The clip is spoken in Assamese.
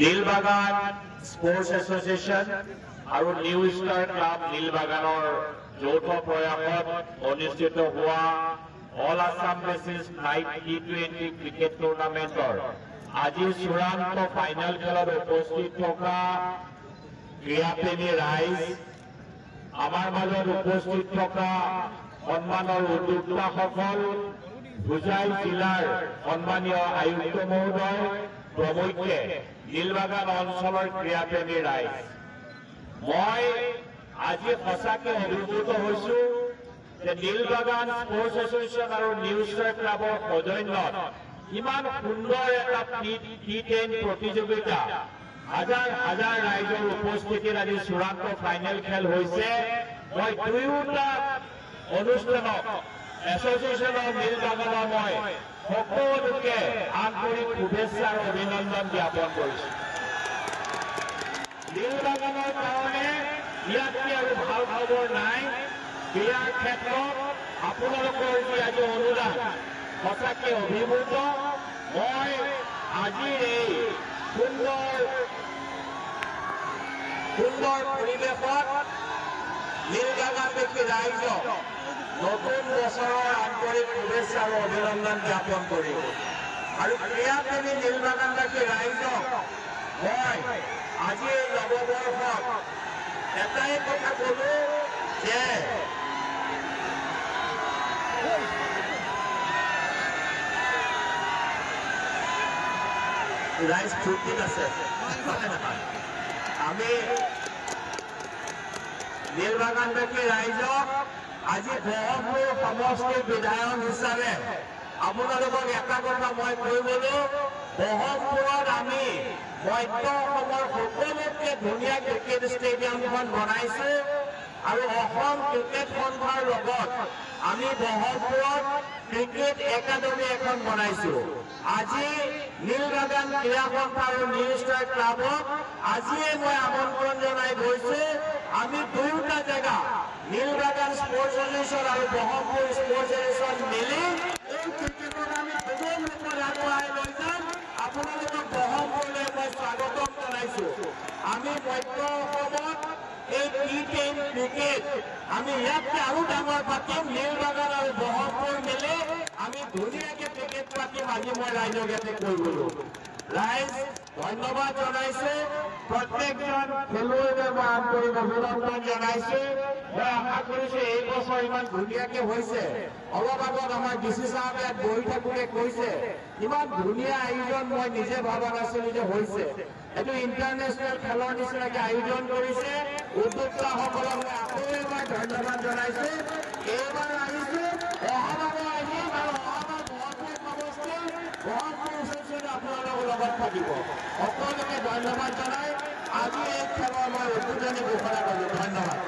নীলবাগান স্পোৰ্টস এসোসিয়েশন আৰু নিউ ষ্টাৰ ক্লাব নীলবাগানৰ যৌথ প্ৰয়াসত অনুষ্ঠিত হোৱা অল আছাম বেচিছ নাইট টি20 ক্ৰিকেট টুৰ্ণামেণ্টৰ আজি চূড়ান্ত ফাইনেল খেলত উপস্থিত থকা ক্ৰীড়াপ্ৰেমী ৰাইজ, আমাৰ মাজত উপস্থিত থকা সন্মানৰ উদ্যোক্তাসকল, হোজাই জিলাৰ সন্মানীয় আয়ুক্ত মহোদয় প্ৰমুখ্যে নীলবাগান অঞ্চলৰ ক্ৰীড়াপ্ৰেমী ৰাইজ, মই আজি সঁচাকৈ অভিভূত হৈছো যে নীলবাগান স্পোৰ্টছ এছ'চিয়েশ্যন আৰু নিউ ষ্টাৰ ক্লাবৰ সৌজন্যত ইমান সুন্দৰ এটা টি10 প্ৰতিযোগিতা হাজাৰ হাজাৰ ৰাইজৰ উপস্থিতিত আজি চূড়ান্ত ফাইনেল খেল হৈছে। মই দুয়োটা অনুষ্ঠানক এছ'চিয়েশ্যনৰ নীলবাগানৰ মই সকলোকে আন্তৰিক শুভেচ্ছা আৰু অভিনন্দন জ্ঞাপন কৰিছো। নীলবাগানৰ কাৰণে ইয়াতকৈ আৰু ভাল খবৰ নাই। ক্ৰীড়াৰ ক্ষেত্ৰত আপোনালোকৰ যি আজি অনুদান সঁচাকৈ অভিভূত। মই আজিৰ এই সুন্দৰ পৰিৱেশত নীলবাগানবাসী ৰাইজক নতুন বছৰৰ আন্তৰিক শুভেচ্ছা আৰু অভিনন্দন জ্ঞাপন কৰিম। আৰু ক্ৰীড়াপ্ৰেমী নীলবাগানবাসী ৰাইজক মই আজি এই নৱবৰ্ষত এটাই কথা কলো যে ৰাইজ ফূৰ্তিত আছে। আমি নীলবাগানবাসী ৰাইজক আজি ব্ৰহ্মপুৰ সমষ্টিৰ বিধায়ক হিচাপে আপোনালোকক এটা কথা মই কৈ গলো, ব্ৰহ্মপুৰত আমি মধ্য অসমৰ সকলোতকৈ ধুনীয়া ক্ৰিকেট ষ্টেডিয়ামখন বনাইছো আৰু অসম ক্ৰিকেট সন্থাৰ লগত আমি ব্ৰহ্মপুৰত ক্ৰিকেট একাডেমী এখন বনাইছো। আজি নীলবাগান ক্ৰীড়া সন্থা আৰু নিউ ষ্টাৰ ক্লাবক আজিয়ে মই আমন্ত্ৰণ জনাই গৈছো। আমি দুয়োটা জেগা নীলবাগান স্পোৰ্টছ এছ'চিয়েশ্যন আৰু ব্ৰহ্মপুৰ স্পোৰ্টছ এছ'চিয়েশ্যন মিলি এই ক্ৰিকেটত আমি দুজন লোকৰ আগবঢ়াই লৈ যাম। আপোনালোকক ব্ৰহ্মপুৰলৈ মই স্বাগতম জনাইছো। আমি মধ্য অসমত এই টি10 ক্ৰিকেট আমি ইয়াতকৈ আৰু ডাঙৰ পাতিম। নীলবাগান আৰু ব্ৰহ্মপুৰ মিলি আমি ধুনীয়াকৈ ক্ৰিকেট পাতিম। আজি মই ৰাইজক ইয়াতে কৈ গলো। ৰাইজ ধন্যবাদ জনাইছো। প্ৰত্যেকজন খেলুৱৈকে মই আন্তৰিক অভিনন্দন জনাইছো। মই আশা কৰিছো এই বছৰ ইমান ধুনীয়াকৈ হৈছে। অলপ আগত আমাৰ ডিচি সাহেবে ইয়াত বহি থাকোঁতে কৈছে ইমান ধুনীয়া আয়োজন মই নিজে ভবা নাছিলো যে হৈছে। এইটো ইণ্টাৰনেশ্যনেল খেলৰ নিচিনাকৈ আয়োজন কৰিছে। উদ্যোক্তাসকলক মই আকৌ এবাৰ ধন্যবাদ জনাইছো। এইবাৰ আহিছো, অহাবাৰো আহিম আৰু অহাবাৰ ব্ৰহ্মপুৰ সমষ্টিৰ ব্ৰহ্মপুৰ এছ'চিয়েশ্যনে আপোনালোকৰ লগত থাকিব। সকলোকে ধন্যবাদ জনাই আজি এই খেলৰ মই উদ্বোধনী ঘোষণা কৰিলো। ধন্যবাদ।